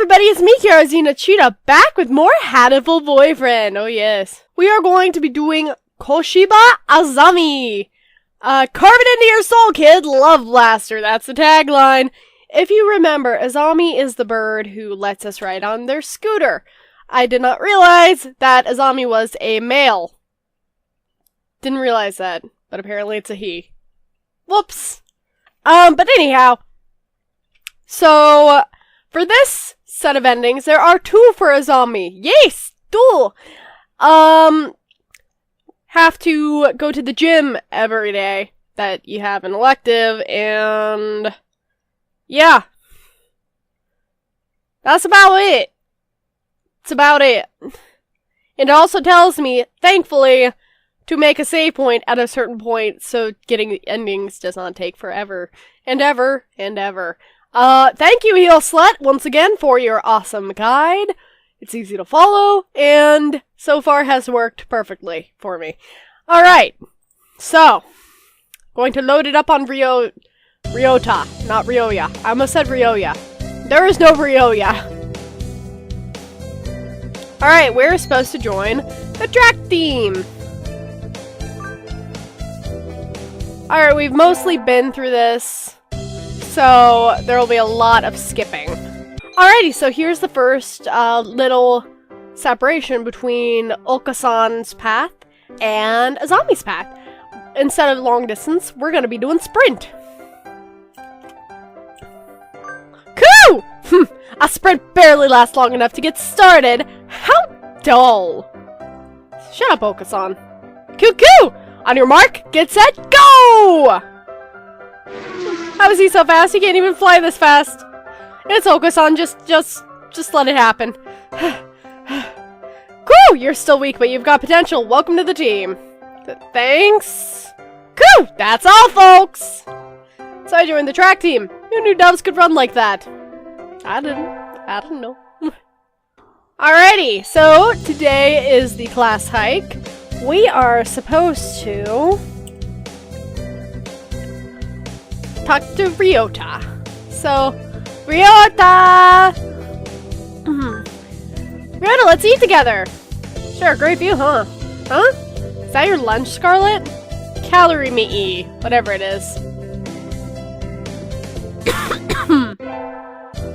everybody, it's me, Azina Cheetah, back with more Hatoful Boyfriend. Oh yes. We are going to be doing Koshiba Azami. Carve it into your soul, kid. Love blaster. That's the tagline. If you remember, Azami is the bird who lets us ride on their scooter. I did not realize that Azami was a male. Didn't realize that, but apparently it's a he. Whoops. But anyhow. So, for this set of endings, there are two for Azami. Yes! Two! Have to go to the gym every day that you have an elective, and yeah. That's about it. It's about it. It also tells me, thankfully, to make a save point at a certain point, so getting the endings does not take forever and ever and ever. Thank you, Heel Slut, once again for your awesome guide. It's easy to follow, and so far has worked perfectly for me. Alright, so, going to load it up on Ryota, not Ryoya. I almost said Ryoya. There is no Ryoya. Alright, we're supposed to join the track team. Alright, we've mostly been through this, so there will be a lot of skipping. Alrighty, so here's the first little separation between Okasan's path and Azami's path. Instead of long distance, we're gonna be doing sprint. Coo! A sprint barely lasts long enough to get started. How dull. Shut up, Okasan. Coo! On your mark, get set, go! How is he so fast? He can't even fly this fast. It's Okasan, just let it happen. Coo! You're still weak, but you've got potential. Welcome to the team. Thanks. Coo! That's all, folks! So I joined the track team. Who knew doves could run like that? I don't know. Alrighty, so today is the class hike. We are supposed to talk to Ryota. So, Ryota! Ryota, let's eat together! Sure, great view, huh? Huh? Is that your lunch, Scarlett? Calorie me whatever it is.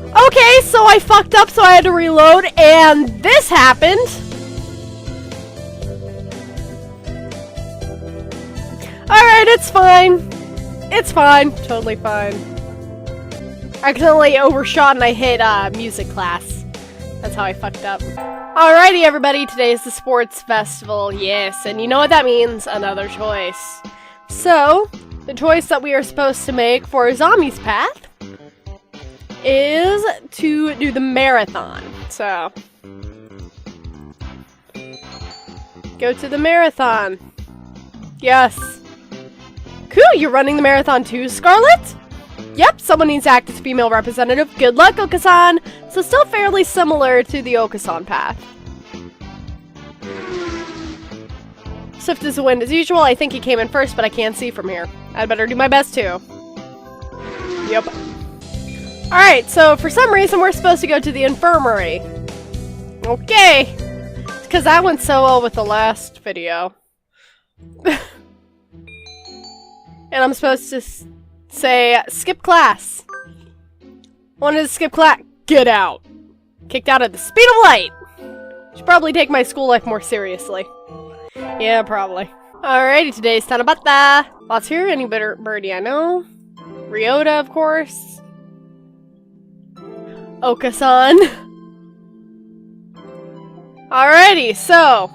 Okay, so I fucked up, so I had to reload, and this happened! Alright, it's fine. It's fine. Totally fine. I accidentally overshot and I hit music class. That's how I fucked up. Alrighty, everybody. Today is the sports festival. Yes, and you know what that means. Another choice. So, the choice that we are supposed to make for Azami's path is to do the marathon. So, go to the marathon. Yes. Cool, you're running the marathon too, Scarlett? Yep, someone needs to act as female representative. Good luck, Okasan! So still fairly similar to the Okasan path. Swift as the wind as usual. I think he came in first, but I can't see from here. I'd better do my best too. Yep. Alright, so for some reason we're supposed to go to the infirmary. Okay. It's because that went so well with the last video. And I'm supposed to say, skip class. Wanted to skip class. Get out. Kicked out at the speed of light. Should probably take my school life more seriously. Yeah, probably. Alrighty, today's Tanabata. Lots here. Any better birdie I know. Ryota, of course. Okasan. Alrighty, so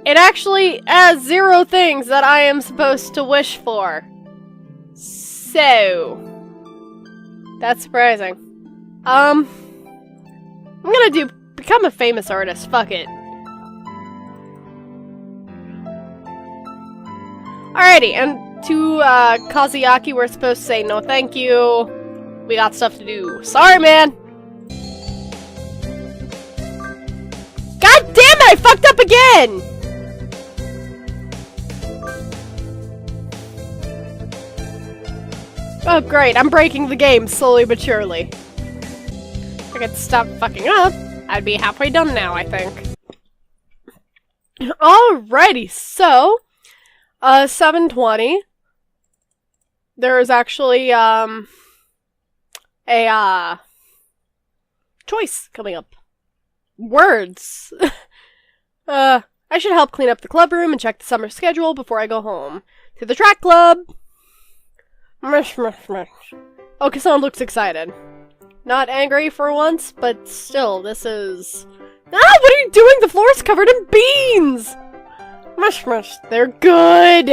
it actually has 0 things that I am supposed to wish for. So, that's surprising. I'm gonna become a famous artist. Fuck it. Alrighty, and to Kazuyaki, we're supposed to say no thank you. We got stuff to do. Sorry, man. God damn it! I fucked up again! Oh, great. I'm breaking the game slowly but surely. I could stop fucking up, I'd be halfway done now, I think. Alrighty, so, 7:20. There is actually, a, choice coming up. Words. I should help clean up the club room and check the summer schedule before I go home. To the track club! Oh, Kassan looks excited. Not angry for once, but still, this is... Ah, what are you doing? The floor is covered in beans! They're good!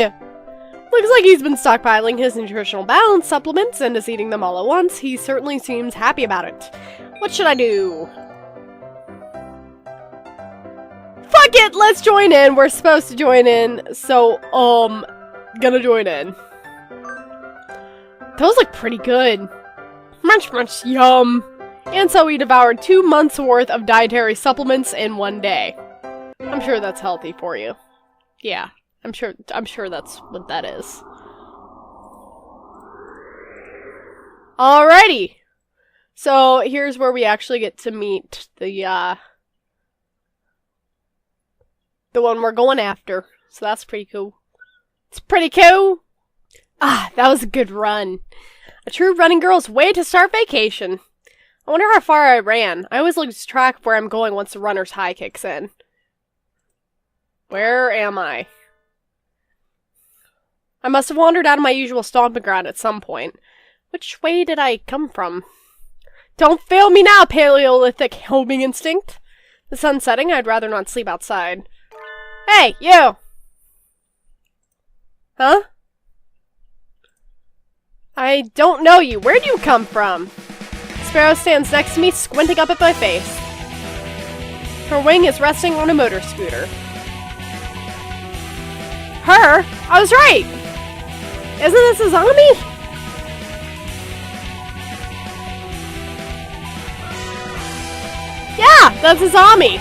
Looks like he's been stockpiling his nutritional balance supplements and is eating them all at once. He certainly seems happy about it. What should I do? Fuck it! Let's join in! We're supposed to join in, so, gonna join in. Those look pretty good. Munch, yum. And so we devoured 2 months worth of dietary supplements in one day. I'm sure that's healthy for you. Yeah, I'm sure that's what that is. Alrighty. So here's where we actually get to meet the one we're going after. So that's pretty cool. It's pretty cool. Ah, that was a good run. A true running girl's way to start vacation. I wonder how far I ran. I always lose track of where I'm going once the runner's high kicks in. Where am I? I must have wandered out of my usual stomping ground at some point. Which way did I come from? Don't fail me now, Paleolithic homing instinct. The sun's setting, I'd rather not sleep outside. Hey, you! Huh? I don't know you. Where'd you come from? Sparrow stands next to me, squinting up at my face. Her wing is resting on a motor scooter. Her? I was right! Isn't this Azami? Yeah, that's Azami.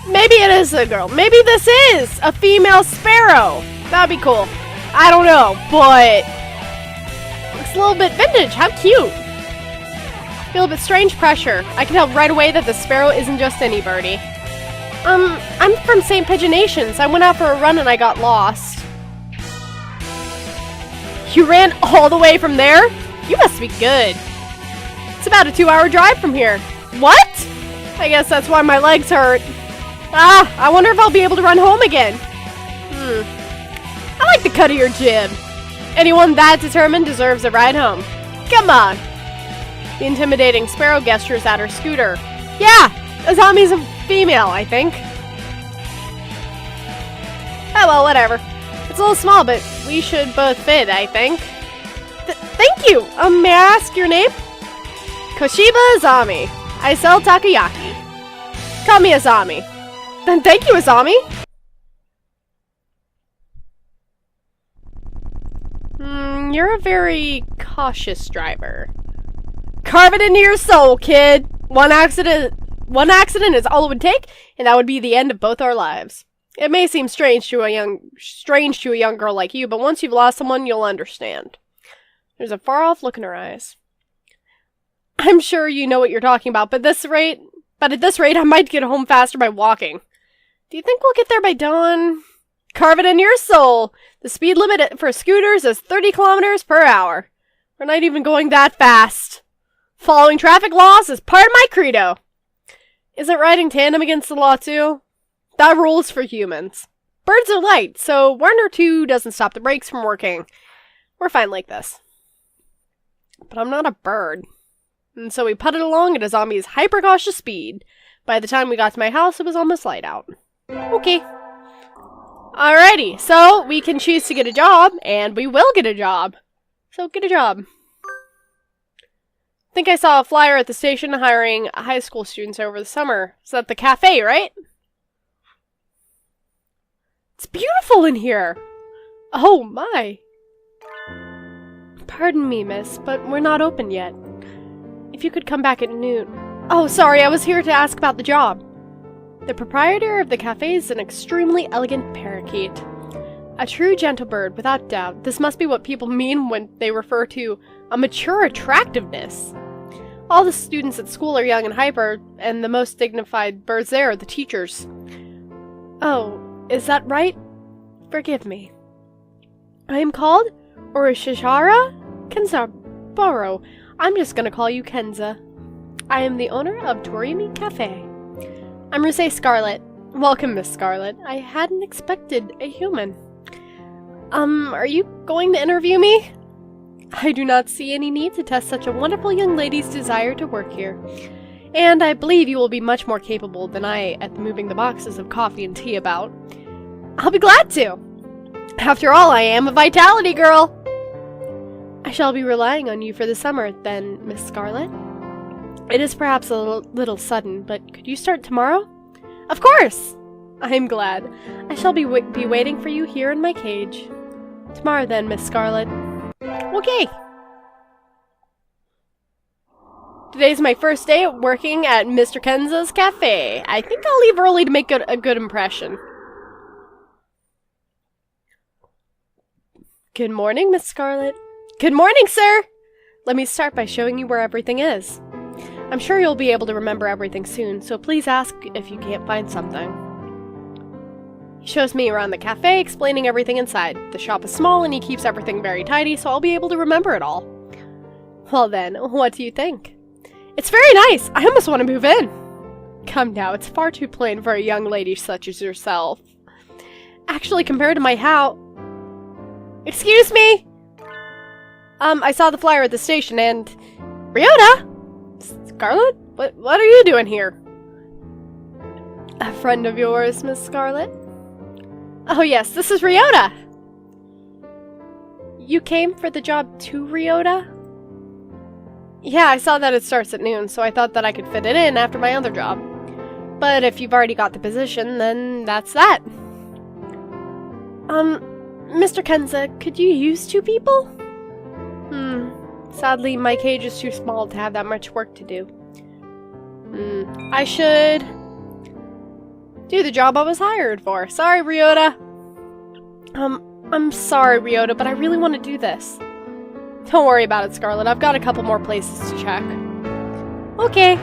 Maybe it is a girl. Maybe this is a female sparrow. That'd be cool. I don't know, but... Looks a little bit vintage. How cute. Feel a bit strange pressure. I can tell right away that the sparrow isn't just any birdie. I'm from St. Pigeonations. I went out for a run and I got lost. You ran all the way from there? You must be good. It's about a 2-hour drive from here. What? I guess that's why my legs hurt. Ah, I wonder if I'll be able to run home again. I like the cut of your jib. Anyone that determined deserves a ride home. Come on. The intimidating sparrow gestures at her scooter. Yeah, Azami's a female, I think. Oh well, whatever. It's a little small, but we should both fit, I think. Thank you! May I ask your name? Koshiba Azami. I sell takoyaki. Call me Azami. Then thank you, Azami! You're a very cautious driver. Carve it into your soul, kid! One accident is all it would take, and that would be the end of both our lives. It may seem strange to a young girl like you, but once you've lost someone, you'll understand. There's a far-off look in her eyes. I'm sure you know what you're talking about, but at this rate, I might get home faster by walking. Do you think we'll get there by dawn? Carve it in your soul! The speed limit for scooters is 30 kilometers per hour. We're not even going that fast. Following traffic laws is part of my credo. Isn't riding tandem against the law too? That rule is for humans. Birds are light, so 1 or 2 doesn't stop the brakes from working. We're fine like this. But I'm not a bird. And so we putted along at Azami's hyper-cautious speed. By the time we got to my house, it was almost light out. Okay. Alrighty, so we can choose to get a job, and we will get a job. So get a job. I think I saw a flyer at the station hiring high school students over the summer. Is that the cafe, right? It's beautiful in here! Oh my! Pardon me, miss, but we're not open yet. If you could come back at noon... Oh, sorry, I was here to ask about the job. The proprietor of the cafe is an extremely elegant parakeet. A true gentle bird, without doubt. This must be what people mean when they refer to a mature attractiveness. All the students at school are young and hyper, and the most dignified birds there are the teachers. Oh, is that right? Forgive me. I am called Orishishara Kenzaburo. I'm just gonna call you Kenza. I am the owner of Torimi Cafe. I'm Rousse Scarlett. Welcome, Miss Scarlett. I hadn't expected a human. Are you going to interview me? I do not see any need to test such a wonderful young lady's desire to work here. And I believe you will be much more capable than I at moving the boxes of coffee and tea about. I'll be glad to. After all, I am a vitality girl. I shall be relying on you for the summer, then, Miss Scarlett. It is perhaps a little sudden, but could you start tomorrow? Of course! I am glad. I shall be waiting for you here in my cage. Tomorrow then, Miss Scarlett. Okay. Today's my first day working at Mr. Kenza's cafe. I think I'll leave early to make a good impression. Good morning, Miss Scarlett. Good morning, sir! Let me start by showing you where everything is. I'm sure you'll be able to remember everything soon, so please ask if you can't find something. He shows me around the cafe, explaining everything inside. The shop is small and he keeps everything very tidy, so I'll be able to remember it all. Well then, what do you think? It's very nice! I almost want to move in! Come now, it's far too plain for a young lady such as yourself. Actually, compared to my house... Excuse me! I saw the flyer at the station and... Ryota! Scarlett? What are you doing here? A friend of yours, Miss Scarlett? Oh yes, this is Ryota! You came for the job to Ryota? Yeah, I saw that it starts at noon, so I thought that I could fit it in after my other job. But if you've already got the position, then that's that. Mr. Kenza, could you use 2 people? Sadly, my cage is too small to have that much work to do. I should do the job I was hired for. Sorry, Ryota. I'm sorry, Ryota, but I really want to do this. Don't worry about it, Scarlett. I've got a couple more places to check. Okay.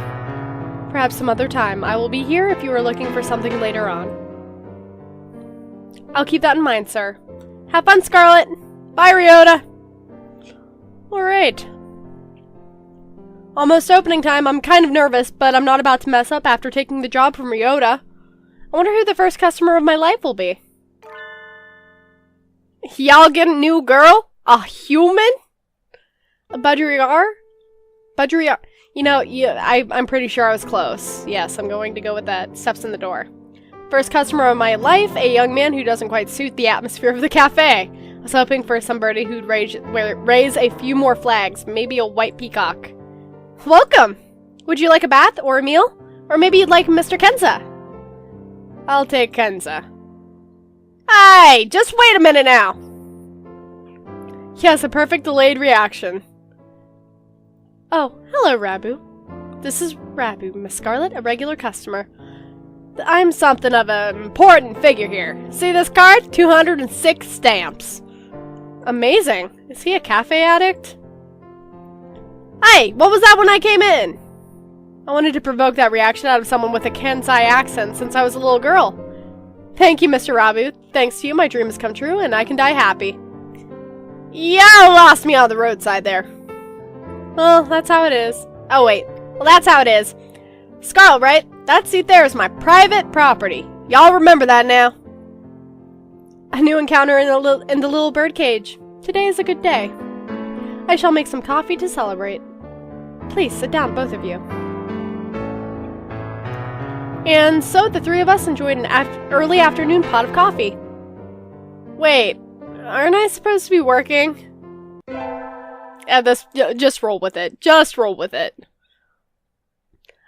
Perhaps some other time. I will be here if you are looking for something later on. I'll keep that in mind, sir. Have fun, Scarlett. Bye, Ryota. Alright. Almost opening time. I'm kind of nervous, but I'm not about to mess up after taking the job from Ryota. I wonder who the first customer of my life will be. Y'all get a new girl? A human? A Budriar? Budriar. You know, I'm pretty sure I was close. Yes, I'm going to go with that. Steps in the door. First customer of my life, a young man who doesn't quite suit the atmosphere of the cafe. I was hoping for somebody who'd raise a few more flags, maybe a white peacock. Welcome! Would you like a bath or a meal? Or maybe you'd like Mr. Kenza? I'll take Kenza. Hey, just wait a minute now! Yes, a perfect delayed reaction. Oh, hello, Rabu. This is Rabu, Miss Scarlett, a regular customer. I'm something of an important figure here. See this card? 206 stamps. Amazing. Is he a cafe addict? Hey, what was that when I came in? I wanted to provoke that reaction out of someone with a Kansai accent since I was a little girl. Thank you, Mr. Rabu. Thanks to you, my dream has come true and I can die happy. Yeah, lost me on the roadside there. Well, that's how it is. Oh, wait. Well, that's how it is. Scarlett, right? That seat there is my private property. Y'all remember that now. A new encounter in the little bird cage. Today is a good day. I shall make some coffee to celebrate. Please, sit down, both of you. And so the 3 of us enjoyed an early afternoon pot of coffee. Wait, aren't I supposed to be working? Just roll with it. Just roll with it.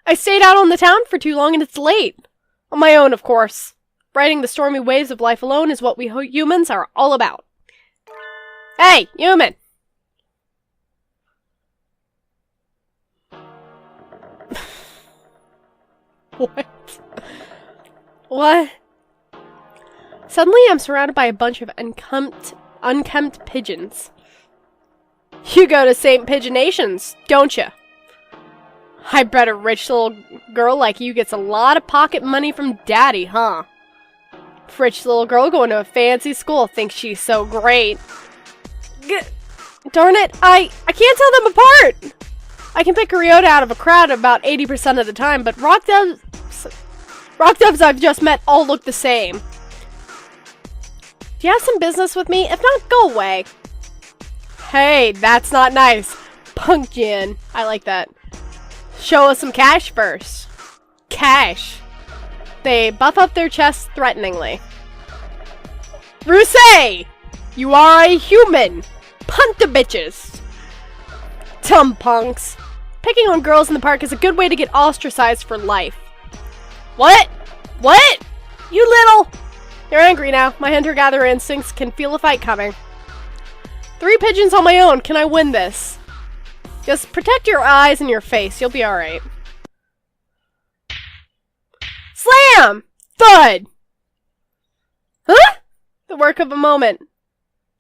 I stayed out on the town for too long and it's late. On my own, of course. Riding the stormy waves of life alone is what we humans are all about. Hey, human! What? What? Suddenly I'm surrounded by a bunch of unkempt pigeons. You go to St. Pigeonations, don't you? I bet a rich little girl like you gets a lot of pocket money from daddy, huh? Rich little girl going to a fancy school thinks she's so great. Darn it, I can't tell them apart! I can pick Ryota out of a crowd about 80% of the time, but rock devs I've just met all look the same. Do you have some business with me? If not, go away. Hey, that's not nice. Pumpkin. I like that. Show us some cash first. Cash. They buff up their chests threateningly. Rousse! You are a human! Punt the bitches! Dumb punks. Picking on girls in the park is a good way to get ostracized for life. What? What? You little... You're angry now. My hunter-gatherer instincts can feel a fight coming. 3 pigeons on my own. Can I win this? Just protect your eyes and your face. You'll be alright. Slam! Thud! Huh? The work of a moment.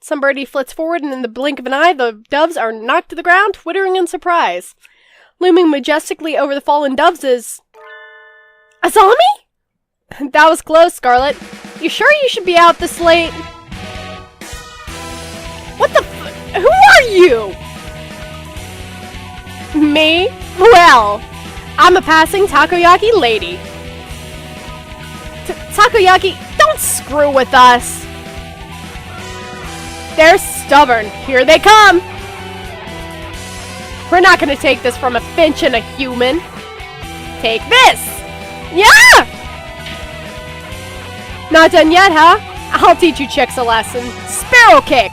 Some birdie flits forward, and in the blink of an eye, the doves are knocked to the ground, twittering in surprise. Looming majestically over the fallen doves is... Azami? That was close, Scarlett. You sure you should be out this late? What the Who are you? Me? Well, I'm a passing takoyaki lady. Takoyaki, don't screw with us. They're stubborn. Here they come. We're not gonna take this from a finch and a human. Take this. Yeah! Not done yet, huh? I'll teach you chicks a lesson. Sparrow kick.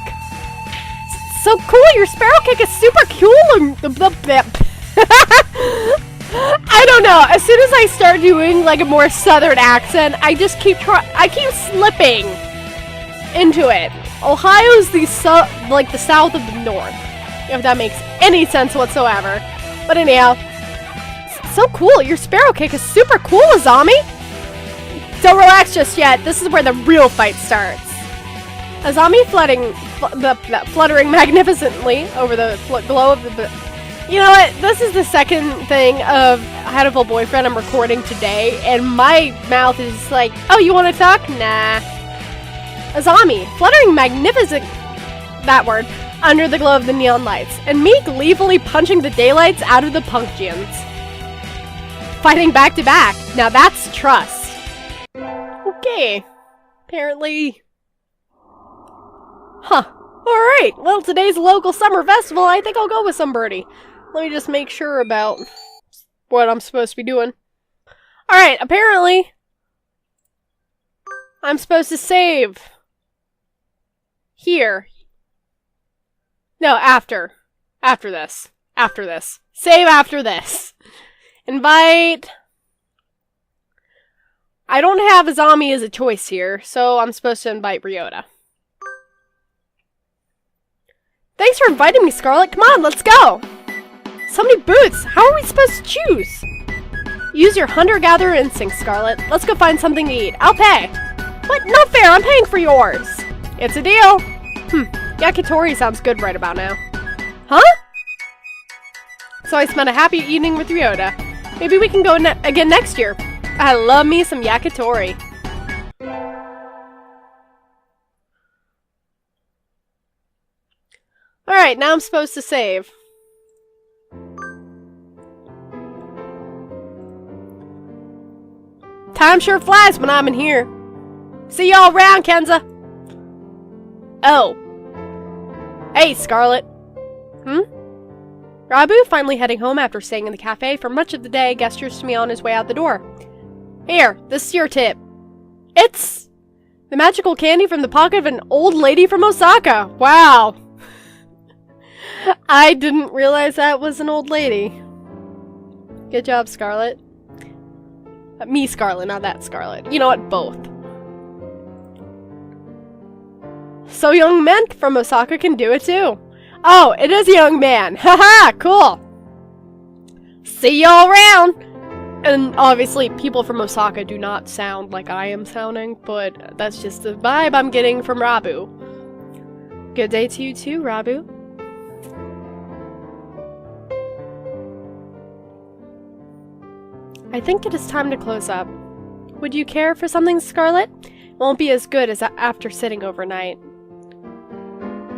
So cool, your sparrow kick is super cool. I don't know. As soon as I start doing like a more southern accent, I just keep slipping into it. Ohio's the south of the north, if that makes any sense whatsoever. But anyhow, so cool. Your sparrow kick is super cool, Azami. Don't relax just yet. This is where the real fight starts. Azami fluttering magnificently over the glow of the... You know what? This is the second thing of Hatoful Boyfriend I'm recording today, and my mouth is like, oh, you want to talk? Nah. Azami, fluttering magnificent... that word. Under the glow of the neon lights, and me gleefully punching the daylights out of the pumpkins. Fighting back to back. Now that's trust. Okay. Apparently... Huh. Alright, well, today's a local summer festival. I think I'll go with some birdie. Let me just make sure about what I'm supposed to be doing. Alright, apparently... I'm supposed to save. Here. No, after. After this. After this. Save after this. Invite... I don't have Azami as a choice here, so I'm supposed to invite Ryota. Thanks for inviting me, Scarlett. Come on, let's go! So many booths! How are we supposed to choose? Use your hunter-gatherer instinct, Scarlett. Let's go find something to eat. I'll pay! What? Not fair! I'm paying for yours! It's a deal! Yakitori sounds good right about now. Huh? So I spent a happy evening with Ryota. Maybe we can go again next year. I love me some yakitori. Alright, now I'm supposed to save. Time sure flies when I'm in here. See y'all around, Kenza. Oh. Hey, Scarlett. Rabu, finally heading home after staying in the cafe for much of the day, gestures to me on his way out the door. Here, this is your tip. It's the magical candy from the pocket of an old lady from Osaka. Wow. I didn't realize that was an old lady. Good job, Scarlett. Me, Scarlett, not that Scarlett. You know what? Both. So young men from Osaka can do it too. Oh, it is a young man. Haha, cool. See y'all around. And obviously, people from Osaka do not sound like I am sounding, but that's just the vibe I'm getting from Rabu. Good day to you too, Rabu. I think it is time to close up. Would you care for something, Scarlett? It won't be as good as after sitting overnight.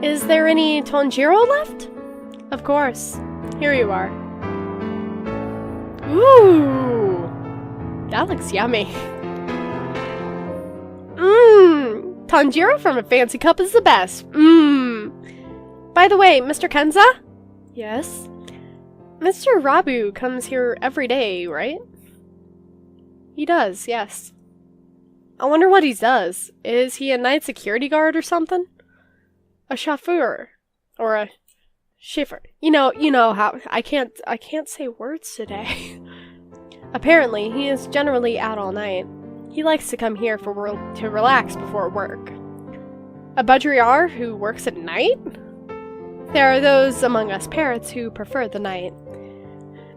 Is there any Tanjiro left? Of course. Here you are. Ooh! That looks yummy. Mmm! Tanjiro from a fancy cup is the best. Mmm! By the way, Mr. Kenza? Yes? Mr. Rabu comes here every day, right? He does, yes. I wonder what he does. Is he a night security guard or something? A chauffeur. Or a chauffeur. You know how I can't say words today. Apparently, he is generally out all night. He likes to come here to relax before work. A Budriar who works at night? There are those among us parrots who prefer the night.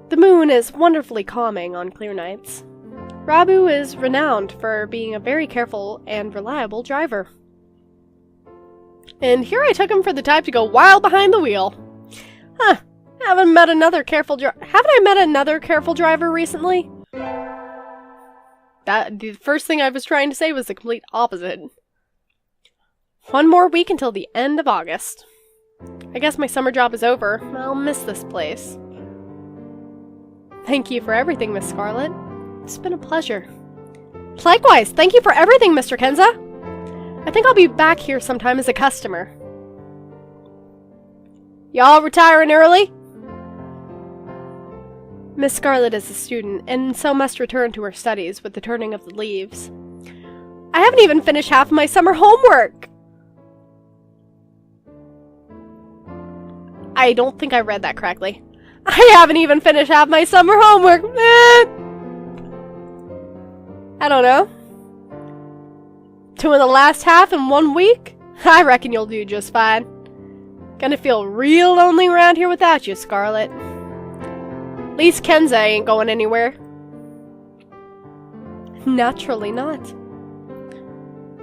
The moon is wonderfully calming on clear nights. Rabu is renowned for being a very careful and reliable driver. And here I took him for the type to go wild behind the wheel. Huh. Haven't I met another careful driver recently? The first thing I was trying to say was the complete opposite. 1 more week until the end of August. I guess my summer job is over. I'll miss this place. Thank you for everything, Miss Scarlett. It's been a pleasure. Likewise, thank you for everything, Mr. Kenza. I think I'll be back here sometime as a customer. Y'all retiring early? Miss Scarlett is a student, and so must return to her studies with the turning of the leaves. I haven't even finished half of my summer homework! I don't think I read that correctly. I haven't even finished half my summer homework! I don't know. 2 in the last half in 1 week? I reckon you'll do just fine. Gonna feel real lonely around here without you, Scarlett. At least Kenza ain't going anywhere. Naturally not.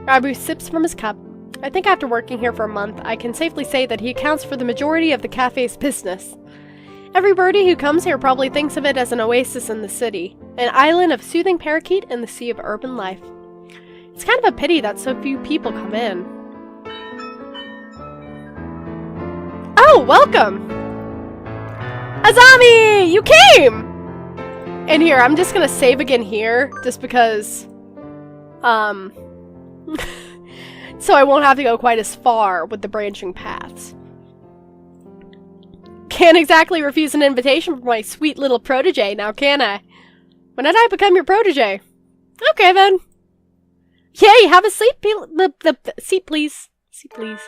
Rabu sips from his cup. I think after working here for a month, I can safely say that he accounts for the majority of the cafe's business. Every birdie who comes here probably thinks of it as an oasis in the city, an island of soothing parakeet in the sea of urban life. It's kind of a pity that so few people come in. Oh, welcome! Azami! You came! And here, I'm just gonna save again here, just because, so I won't have to go quite as far with the branching paths. Can't exactly refuse an invitation from my sweet little protege, now can I? When did I become your protege? Okay then. Yay, have a seat, seat please. Seat please.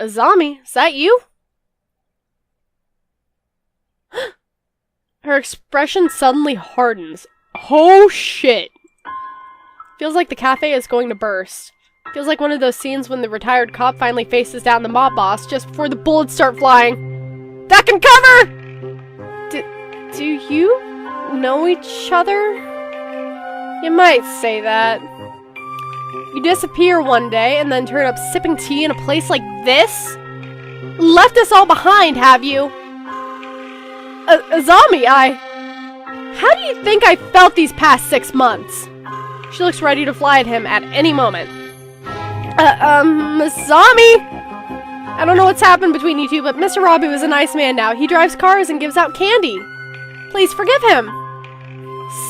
Azami, is that you? Her expression suddenly hardens. Oh shit. Feels like the cafe is going to burst. Feels like one of those scenes when the retired cop finally faces down the mob boss just before the bullets start flying. Duck and cover! Do you know each other? You might say that. You disappear one day and then turn up sipping tea in a place like this? Left us all behind, have you? Azami, how do you think I felt these past 6 months? She looks ready to fly at him at any moment. Azami! I don't know what's happened between you two, but Mr. Rabu is a nice man now. He drives cars and gives out candy. Please forgive him.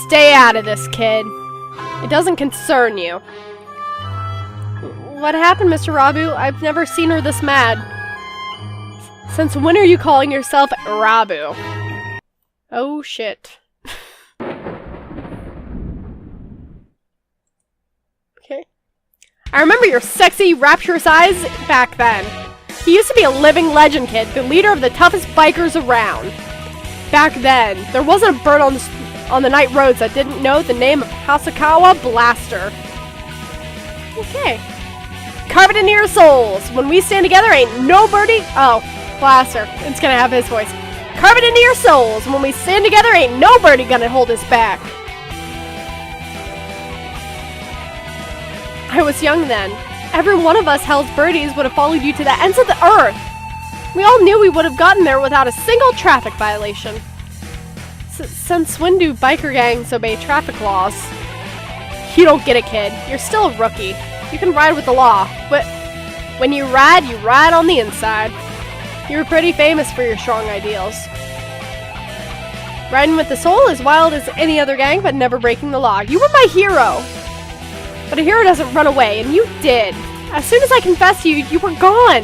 Stay out of this, kid. It doesn't concern you. What happened, Mr. Rabu? I've never seen her this mad. Since when are you calling yourself Rabu? Oh, shit. Okay. I remember your sexy, rapturous eyes back then. He used to be a living legend, kid, the leader of the toughest bikers around. Back then, there wasn't a bird on the night roads that didn't know the name of Hasakawa Blaster. Okay. Carve it into your souls. When we stand together, ain't no birdie... Oh, Blaster. It's gonna have his voice. Carve it into your souls. When we stand together, ain't no birdie gonna hold us back. I was young then. Every one of us hell's birdies would have followed you to the ends of the earth. We all knew we would have gotten there without a single traffic violation. Since when do biker gangs obey traffic laws? You don't get it, kid. You're still a rookie. You can ride with the law, but when you ride on the inside. You're pretty famous for your strong ideals. Riding with the soul is wild as any other gang, but never breaking the law. You were my hero! But a hero doesn't run away, and you did. As soon as I confessed to you, you were gone.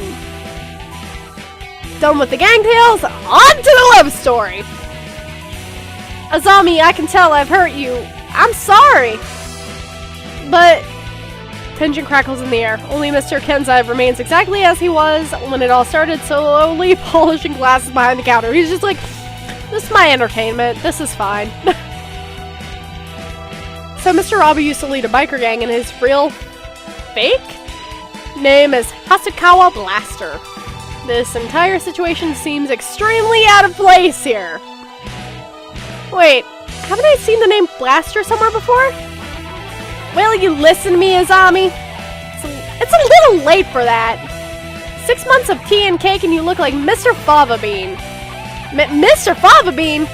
Done with the gang tales, on to the love story! Azami, I can tell I've hurt you. I'm sorry! But... Tension crackles in the air. Only Mr. Kenza remains exactly as he was when it all started, slowly polishing glasses behind the counter. He's just like, this is my entertainment. This is fine. So Mr. Abu used to lead a biker gang, and his real fake name is Hasakawa Blaster. This entire situation seems extremely out of place here. Wait, haven't I seen the name Blaster somewhere before? Will you listen to me, Azami? It's a little late for that. 6 months of tea and cake and you look like Mr. Fava Bean. Mr. Fava Bean?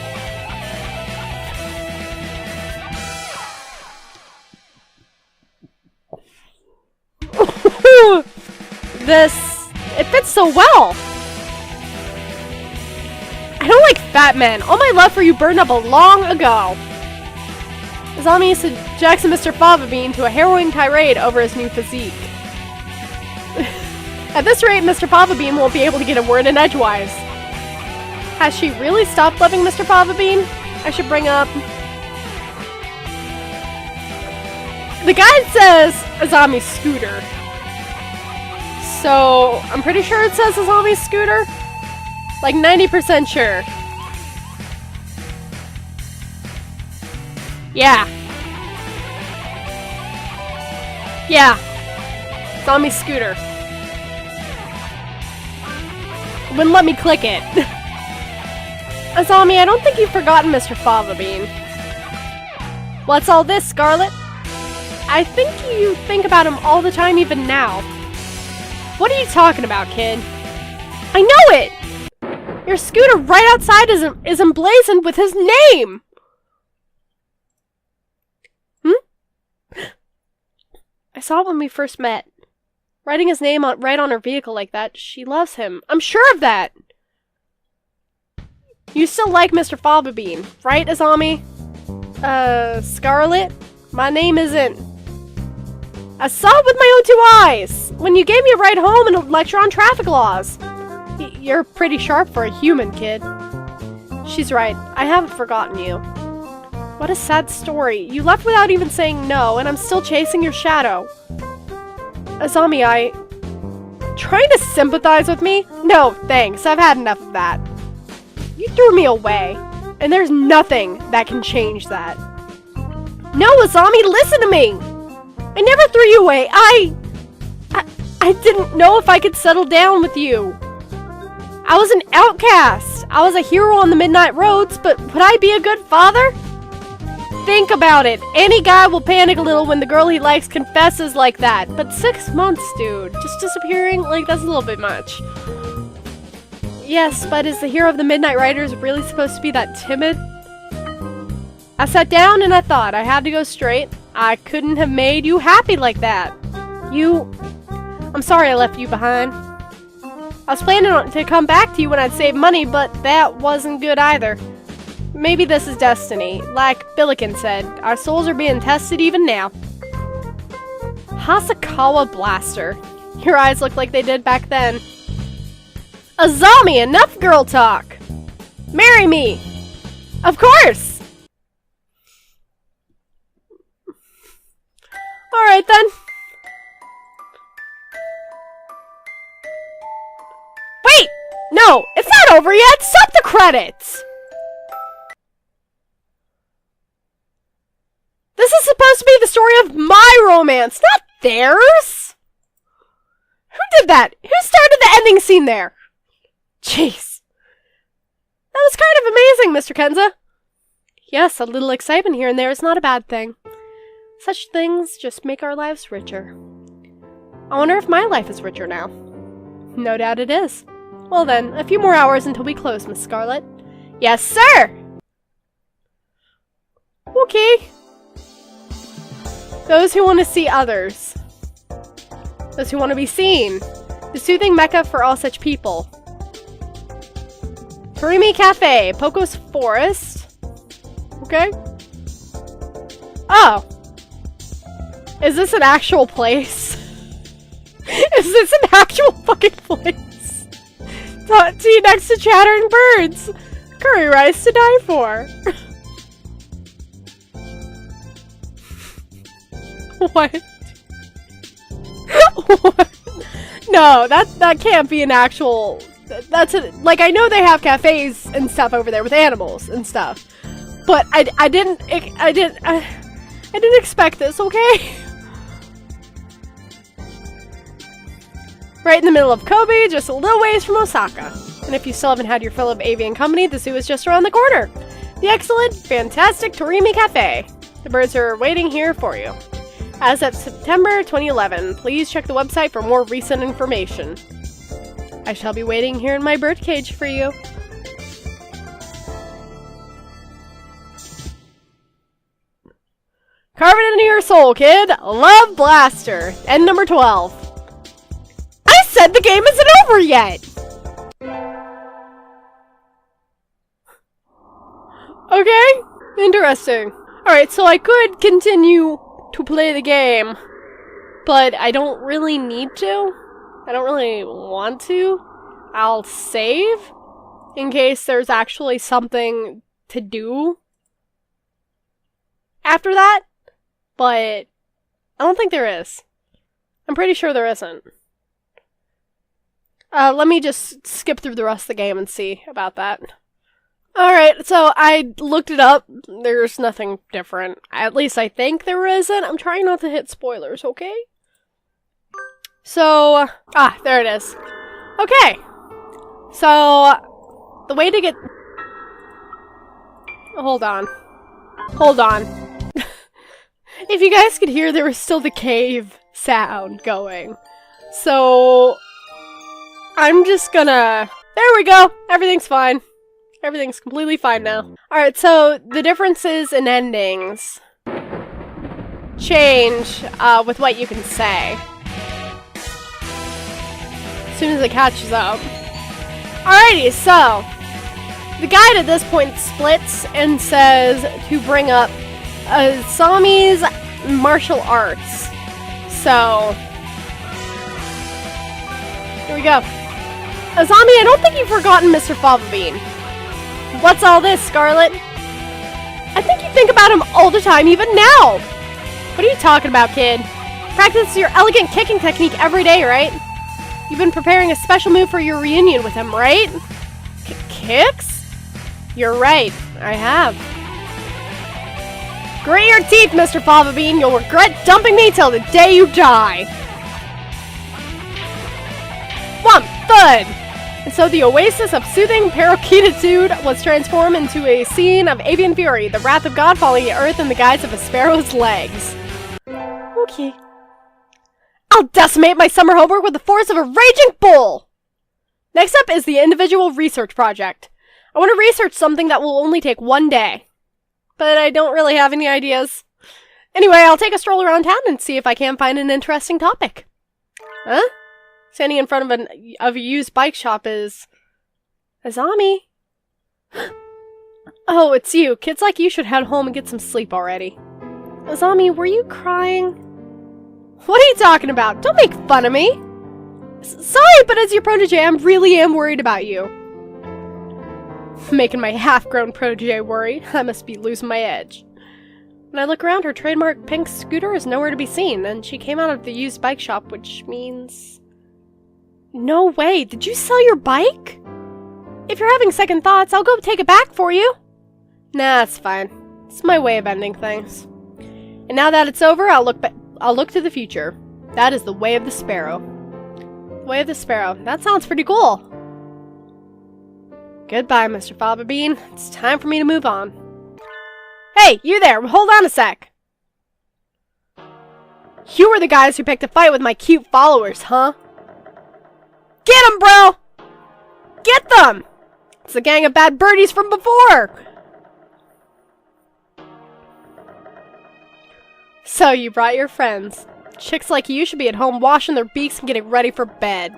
It fits so well. I don't like fat men. All my love for you burned up long ago. Azami subjects Mr. Fava Bean to a harrowing tirade over his new physique. At this rate, Mr. Fava Bean won't be able to get a word in edgewise. Has she really stopped loving Mr. Fava Bean? I should bring up... The guide says Azami's scooter. So, I'm pretty sure it says Azami's scooter. Like 90% sure. Yeah. Yeah. Azami's scooter. Wouldn't let me click it. Azami, I don't think you've forgotten Mr. Fava Bean. What's all this, Scarlett? I think you think about him all the time even now. What are you talking about, kid? I know it! Your scooter right outside is emblazoned with his name! I saw it when we first met. Writing his name right on her vehicle like that, she loves him. I'm sure of that! You still like Mr. Fava Bean, right, Azami? Scarlett? My name isn't... I saw it with my own 2 eyes! When you gave me a ride home and a lecture on traffic laws! You're pretty sharp for a human, kid. She's right. I haven't forgotten you. What a sad story. You left without even saying no, and I'm still chasing your shadow. Azami, Trying to sympathize with me? No, thanks. I've had enough of that. You threw me away, and there's nothing that can change that. No, Azami, listen to me! I never threw you away. I didn't know if I could settle down with you. I was an outcast. I was a hero on the midnight roads, but would I be a good father? Think about it. Any guy will panic a little when the girl he likes confesses like that. But 6 months, dude. Just disappearing? Like, that's a little bit much. Yes, but is the hero of the Midnight Riders really supposed to be that timid? I sat down and I thought I had to go straight. I couldn't have made you happy like that. I'm sorry I left you behind. I was planning to come back to you when I'd save money, but that wasn't good either. Maybe this is destiny. Like Billiken said, our souls are being tested even now. Hasakawa Blaster. Your eyes look like they did back then. Azami, enough girl talk! Marry me! Of course! Alright then. Wait! No, it's not over yet! Stop the credits! This is supposed to be the story of my romance, not theirs! Who did that? Who started the ending scene there? Jeez. That was kind of amazing, Mr. Kenza. Yes, a little excitement here and there is not a bad thing. Such things just make our lives richer. I wonder if my life is richer now. No doubt it is. Well then, a few more hours until we close, Miss Scarlett. Yes, sir! Okay. Those who want to see others. Those who want to be seen. The soothing mecca for all such people. Torimi Cafe, Poco's Forest. Okay. Oh. Is this an actual place? Is this an actual fucking place? Tea next to chattering birds. Curry rice to die for. What? What? No, that can't be an actual. Like, I know they have cafes and stuff over there with animals and stuff, but I didn't expect this. Okay. Right in the middle of Kobe, just a little ways from Osaka. And if you still haven't had your fill of avian company, the zoo is just around the corner. The excellent, fantastic Torimi Cafe. The birds are waiting here for you. As of September 2011, please check the website for more recent information. I shall be waiting here in my birdcage for you. Carve it into your soul, kid. Love, Blaster. End number 12. I said the game isn't over yet! Okay, interesting. Alright, so I could continue to play the game, but I don't really need to. I don't really want to. I'll save in case there's actually something to do after that, but I don't think there is. I'm pretty sure there isn't. Let me just skip through the rest of the game and see about that. Alright, so I looked it up. There's nothing different. At least I think there isn't. I'm trying not to hit spoilers, okay? So, there it is. Okay. So, the way to get... Hold on. Hold on. If you guys could hear, there was still the cave sound going. So... I'm just gonna... There we go! Everything's fine. Everything's completely fine now. Alright, so the differences in endings change with what you can say. As soon as it catches up. Alrighty, so the guide at this point splits and says to bring up Azami's martial arts. So here we go. Azami, I don't think you've forgotten Mr. Fava Bean. What's all this, Scarlett? I think you think about him all the time, even now! What are you talking about, kid? Practice your elegant kicking technique every day, right? You've been preparing a special move for your reunion with him, right? Kicks? You're right, I have. Grit your teeth, Mr. Fava Bean. You'll regret dumping me till the day you die. Whump! Thud! And so the oasis of soothing paroquetitude was transformed into a scene of avian fury, the wrath of God falling to earth in the guise of a sparrow's legs. Okay. I'll decimate my summer homework with the force of a raging bull! Next up is the individual research project. I want to research something that will only take one day. But I don't really have any ideas. Anyway, I'll take a stroll around town and see if I can find an interesting topic. Huh? Standing in front of a used bike shop is... Azami? Oh, it's you. Kids like you should head home and get some sleep already. Azami, were you crying? What are you talking about? Don't make fun of me! Sorry, but as your protege, I really am worried about you. Making my half-grown protege worry. I must be losing my edge. When I look around, her trademark pink scooter is nowhere to be seen, and she came out of the used bike shop, which means... No way! Did you sell your bike? If you're having second thoughts, I'll go take it back for you. Nah, it's fine. It's my way of ending things. And now that it's over, I'll look to the future. That is the way of the sparrow. The way of the sparrow. That sounds pretty cool. Goodbye, Mr. Fava Bean. It's time for me to move on. Hey, you there! Hold on a sec! You were the guys who picked a fight with my cute followers, huh? Get 'em, bro! Get them! It's the gang of bad birdies from before! So you brought your friends. Chicks like you should be at home washing their beaks and getting ready for bed.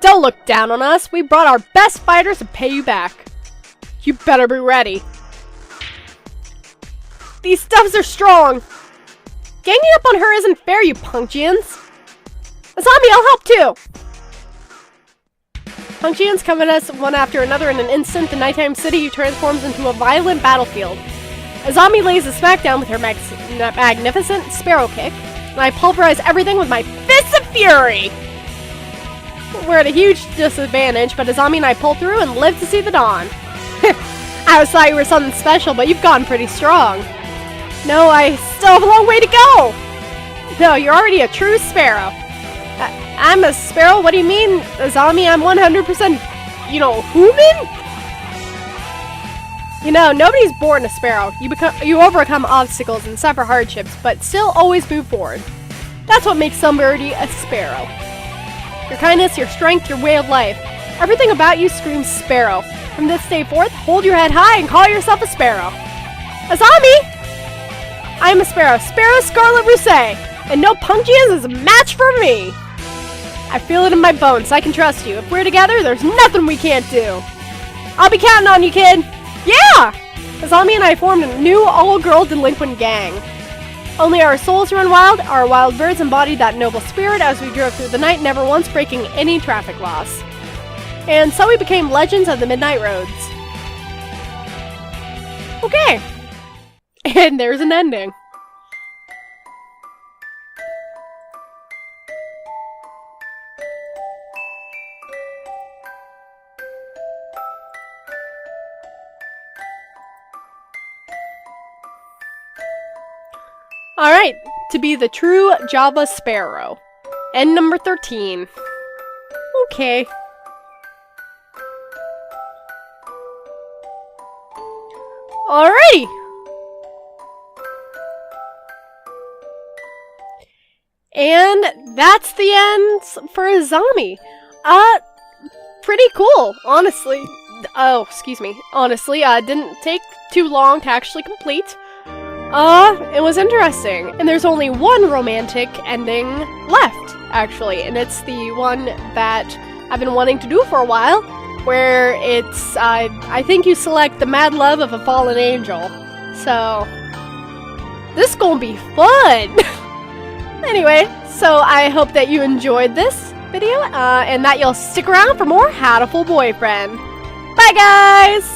Don't look down on us. We brought our best fighters to pay you back. You better be ready. These stuffs are strong. Ganging up on her isn't fair, you punkians. Azami, I'll help too. Punkians come at us one after another in an instant. The nighttime city transforms into a violent battlefield. Azami lays the smackdown with her magnificent sparrow kick, and I pulverize everything with my fists of fury. We're at a huge disadvantage, but Azami and I pull through and live to see the dawn. I always thought you were something special, but you've gotten pretty strong. No, I still have a long way to go! No, you're already a true sparrow. I'm a sparrow? What do you mean, Azami? I'm 100%, human? You know, nobody's born a sparrow. You overcome obstacles and suffer hardships, but still always move forward. That's what makes somebody a sparrow. Your kindness, your strength, your way of life. Everything about you screams sparrow. From this day forth, hold your head high and call yourself a sparrow. Azami! I am a sparrow, Rousse Scarlett Rousse, and no punkians is a match for me! I feel it in my bones, I can trust you. If we're together, there's nothing we can't do. I'll be counting on you, kid! Yeah! Azami and I formed a new all-girl delinquent gang. Only our souls run wild, our wild birds embodied that noble spirit as we drove through the night, never once breaking any traffic laws. And so we became legends of the midnight roads. Okay. And there's an ending. Alright, to be the true Java Sparrow. End number 13. Okay. Alrighty! And that's the end for Azami. Pretty cool, honestly. Oh, excuse me. Honestly, didn't take too long to actually complete. It was interesting. And there's only one romantic ending left, actually. And it's the one that I've been wanting to do for a while, where it's, I think you select the mad love of a fallen angel. So, this is gonna be fun! Anyway, so I hope that you enjoyed this video, and that you'll stick around for more Hatoful Boyfriend. Bye, guys!